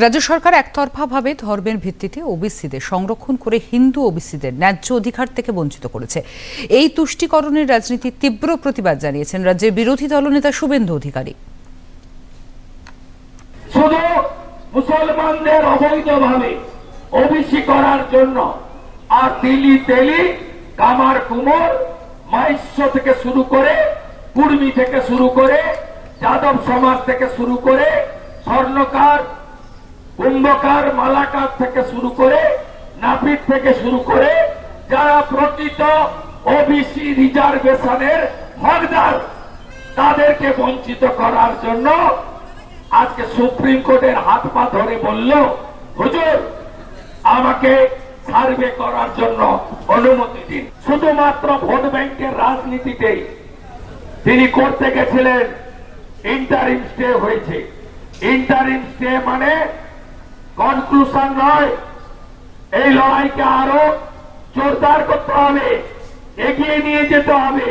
রাজ্য সরকার একতরফাভাবে ধর্মের ভিত্তিতে ওবিসিদের সংরক্ষণ করে হিন্দু ওবিসিদের ন্যায্য অধিকার থেকে বঞ্চিত করেছে। এই তুষ্টিকরণের রাজনীতির তীব্র প্রতিবাদ জানিয়েছেন রাজ্যের বিরোধী দলনেতা শুভেন্দু অধিকারী। শুধু মুসলমানদের অবৈধভাবে ওবিসি করার জন্য আর দিল্লি তেলি কামার কুমোর মাইশ্য থেকে শুরু করে কুর্মী থেকে শুরু করে যাদব সমাজ থেকে শুরু করে স্বর্ণকার কুম্ভকার মালাকার থেকে শুরু করে নাপিত থেকে শুরু করে যারা প্রকৃত ওবিসি রিজার্ভেশনের হকদার তাদেরকে বঞ্চিত করার জন্য আজকে সুপ্রিম কোর্টের হাত পা ধরে বলল, হুজুর আমাকে সার্ভে করার জন্য অনুমতি দিন। শুধুমাত্র ভোট ব্যাংকের রাজনীতিতেই তিনি করতে গেছিলেন। ইন্টারিম স্টে হয়েছে। ইন্টারিম স্টে মানে কনক্লুশন নয়। এই লড়াইকে আরো জোরদার করতে হবে, এগিয়ে নিয়ে যেতে হবে।